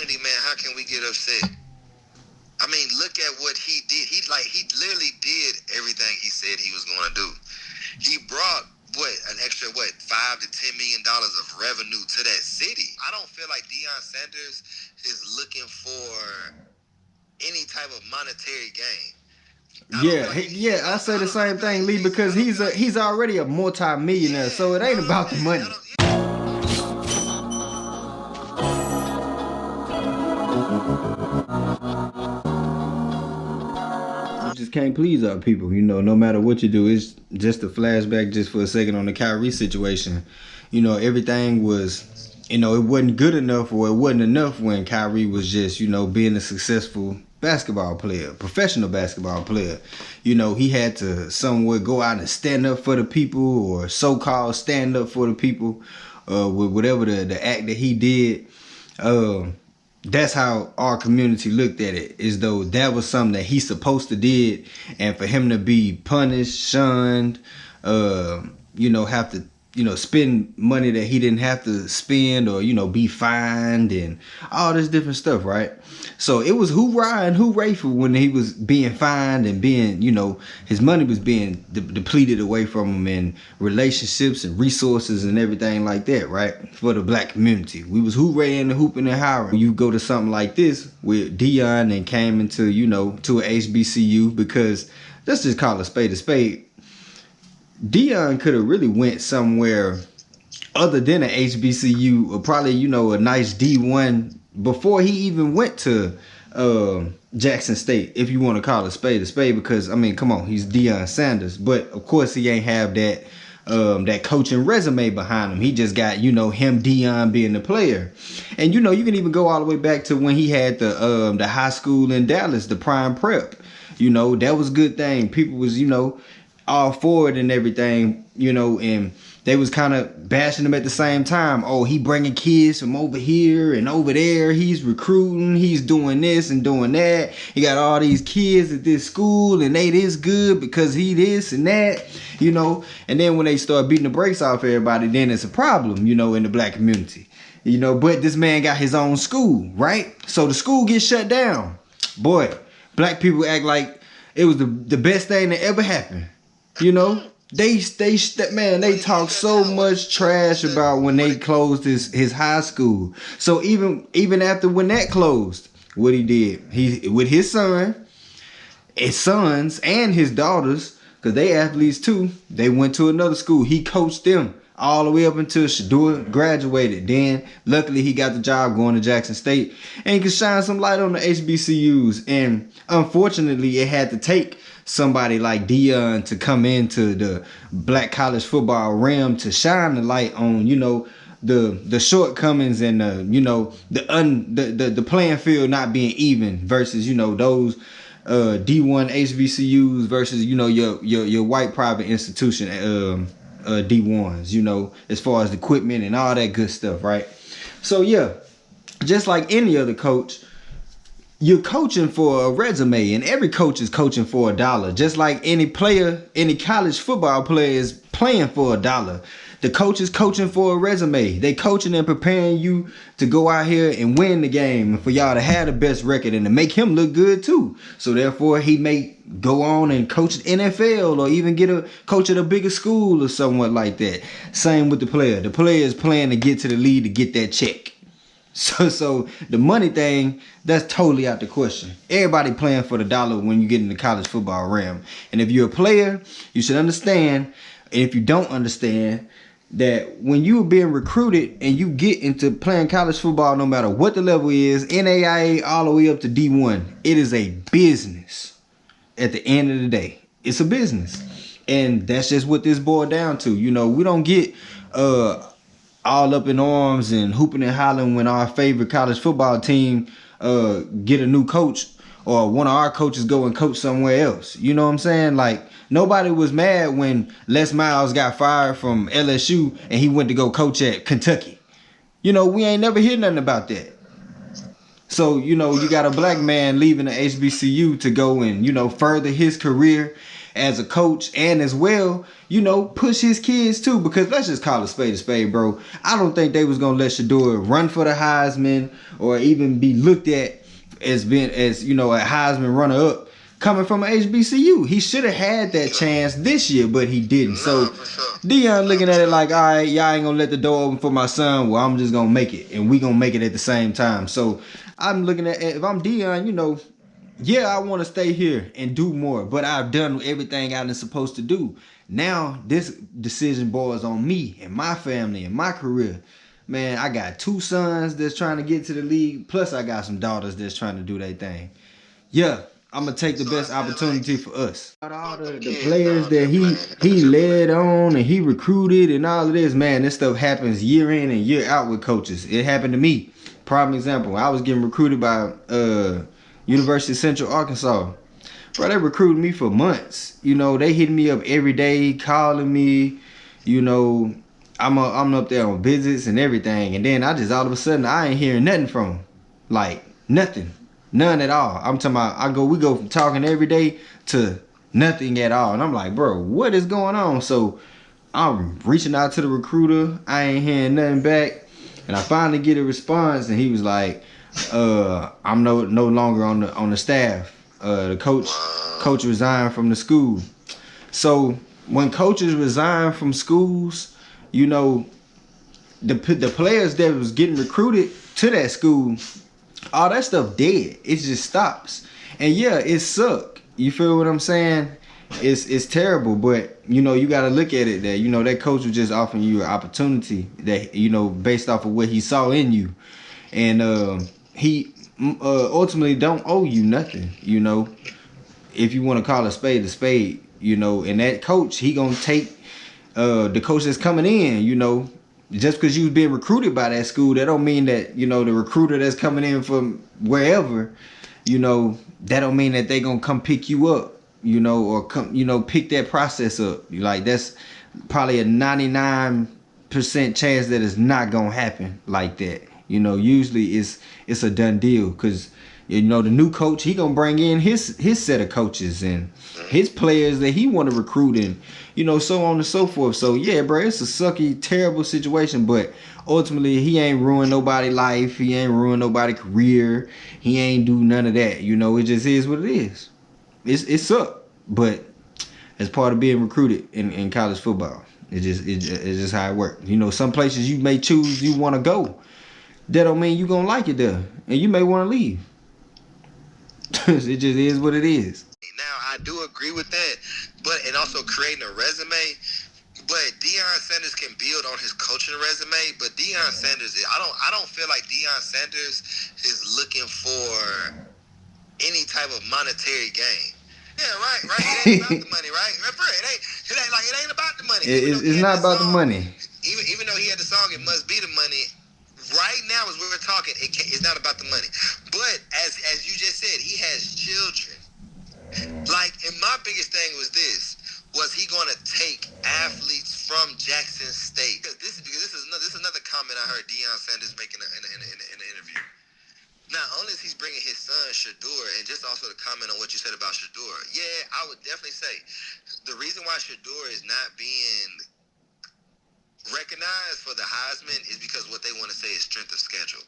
community, man, how can we get upset? I mean, look at what he did. He literally did everything he said he was going to do. He brought an extra $5 to $10 million of revenue to that city. I don't feel like Deion Sanders is looking for any type of monetary gain. I say the same thing, Lee, because he's already a multi-millionaire, so it ain't about the money. You just can't please our people, no matter what you do. It's just a flashback just for a second on the Kyrie situation. Everything was, it wasn't good enough, or it wasn't enough when Kyrie was just, being a successful basketball player, professional basketball player. He had to somewhat go out and stand up for the people, or so-called stand up for the people, with whatever the act that he did. That's how our community looked at it, as though that was something that he's supposed to did, and for him to be punished, shunned, have to spend money that he didn't have to spend, or be fined and all this different stuff, right? So it was hoorah and hooray when he was being fined and being, his money was being depleted away from him, and relationships and resources and everything like that, right? For the black community, we was hooraying and hooping and hollering. You go to something like this with Deion and came into, to a HBCU, because let's just call a spade a spade. Deion could have really went somewhere other than an HBCU, or probably, a nice D1 before he even went to Jackson State, if you want to call a spade, because, I mean, come on, he's Deion Sanders. But, of course, he ain't have that coaching resume behind him. He just got, him, Deion, being the player. And, you can even go all the way back to when he had the high school in Dallas, the Prime Prep. That was a good thing. People was, all for it and everything, and they was kind of bashing him at the same time. Oh, he bringing kids from over here and over there. He's recruiting. He's doing this and doing that. He got all these kids at this school, and they this good because he this and that, And then when they start beating the brakes off everybody, then it's a problem, in the black community, But this man got his own school, right? So the school gets shut down. Boy, black people act like it was the best thing that ever happened. They talk so much trash about when they closed his high school. So even after when that closed, what he did, he with his sons and his daughters, because they athletes too, they went to another school. He coached them all the way up until Shador graduated. Then luckily he got the job going to Jackson State, and he could shine some light on the HBCUs. And unfortunately, it had to take somebody like Deion to come into the black college football realm to shine the light on, the shortcomings and the playing field not being even versus, those D1 HBCUs versus, your white private institution D1s, as far as equipment and all that good stuff, right? So yeah, just like any other coach, you're coaching for a resume, and every coach is coaching for $1. Just like any player, any college football player is playing for $1. The coach is coaching for a resume. They coaching and preparing you to go out here and win the game, and for y'all to have the best record and to make him look good too. So therefore, he may go on and coach NFL, or even get a coach at a bigger school or somewhat like that. Same with the player. The player is playing to get to the league to get that check. So the money thing, that's totally out the question. Everybody playing for the dollar when you get in the college football realm. And if you're a player, you should understand. And if you don't understand, that when you're being recruited and you get into playing college football, no matter what the level is, NAIA all the way up to D1, it is a business. At the end of the day, it's a business. And that's just what this boiled down to. We don't get all up in arms and hooping and hollering when our favorite college football team get a new coach, or one of our coaches go and coach somewhere else. You know what I'm saying? Like, nobody was mad when Les Miles got fired from LSU and he went to go coach at Kentucky. We ain't never hear nothing about that. So, you got a black man leaving the HBCU to go and, further his career as a coach and as well, push his kids too. Because let's just call a spade, bro. I don't think they was gonna let Shador run for the Heisman or even be looked at as being a Heisman runner up coming from an HBCU. He should have had that chance this year, but he didn't. So Deion looking at it like, all right, y'all ain't gonna let the door open for my son. Well, I'm just gonna make it, and we gonna make it at the same time. So I'm looking at, if I'm Deion, yeah, I want to stay here and do more, but I've done everything I was supposed to do. Now this decision boils on me and my family and my career. Man, I got 2 sons that's trying to get to the league, plus I got some daughters that's trying to do their thing. Yeah, I'm gonna take the best opportunity for us. All the players that he led on and he recruited and all of this, man, this stuff happens year in and year out with coaches. It happened to me. Prime example, I was getting recruited by University of Central Arkansas. Bro, they recruited me for months. They hitting me up every day, calling me. I'm up there on visits and everything. And then I just all of a sudden I ain't hearing nothing from them. Like nothing. None at all. I'm talking about we go from talking every day to nothing at all. And I'm like, bro, what is going on? So I'm reaching out to the recruiter. I ain't hearing nothing back. And I finally get a response and he was like, I'm no longer on the staff. The coach resigned from the school. So when coaches resign from schools, the players that was getting recruited to that school, all that stuff dead. It just stops. And yeah, it suck. You feel what I'm saying? It's terrible, but you got to look at it that that coach was just offering you an opportunity that based off of what he saw in you, and he ultimately don't owe you nothing. If you want to call a spade, and that coach, he gonna take the coach that's coming in. Just because you was being recruited by that school, that don't mean that the recruiter that's coming in from wherever, that don't mean that they gonna come pick you up. Or come, pick that process up. Like that's probably a 99% chance that it's not gonna happen like that. Usually it's a done deal because the new coach, he gonna bring in his set of coaches and his players that he want to recruit and so on and so forth. So yeah, bro, it's a sucky, terrible situation, but ultimately he ain't ruined nobody's life. He ain't ruined nobody's career. He ain't do none of that. It just is what it is. It suck, but it's part of being recruited in college football. It's just how it works. Some places you may choose you want to go. That don't mean you gonna like it there, and you may want to leave. It just is what it is. Now I do agree with that, and also creating a resume. But Deion Sanders can build on his coaching resume. But Deion Sanders, I don't feel like Deion Sanders is looking for any type of monetary gain. Yeah, right. It ain't about the money, right? It ain't about the money. It's not about the money. Even though he had the song, "It Must Be the Money." Right now, as we're talking, it's not about the money. But as you just said, he has children. And my biggest thing was this: was he going to take athletes from Jackson State? Because this is another comment I heard Deion Sanders making in an interview. Not only is he bringing his son Shador, and just also to comment on what you said about Shador, yeah, I would definitely say the reason why Shador is not being recognized for the Heisman is because what they want to say is strength of schedule.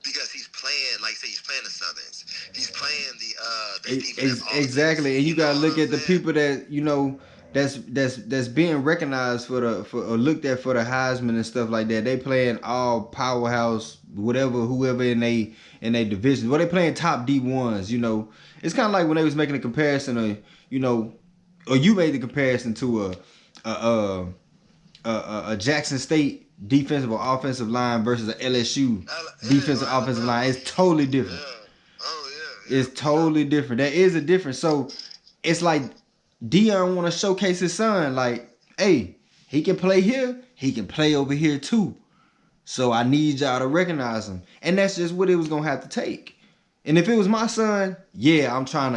Because he's playing, like say, he's playing the Southerns, he's playing the defense. Exactly, and you gotta look at the people that that's being recognized or looked at for the Heisman and stuff like that. They playing all powerhouse, whoever in they division. Well, they playing top D1s. It's kind of like when they was making a comparison of or you made the comparison to a Jackson State defensive or offensive line versus an LSU defensive offensive line. It's totally different. It's totally different. There is a difference. So it's like Deion want to showcase his son. Like, hey, he can play here. He can play over here too. So I need y'all to recognize him. And that's just what it was gonna have to take. And if it was my son, yeah, I'm trying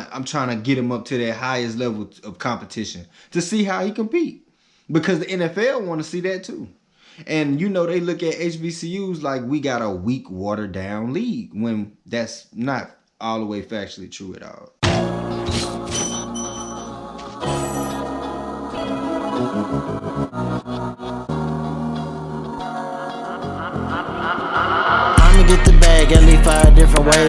to get him up to that highest level of competition to see how he compete. Because the NFL want to see that too. And they look at HBCUs like we got a weak, watered down league when that's not all the way factually true at all. I'ma get the bag at least 5 different ways.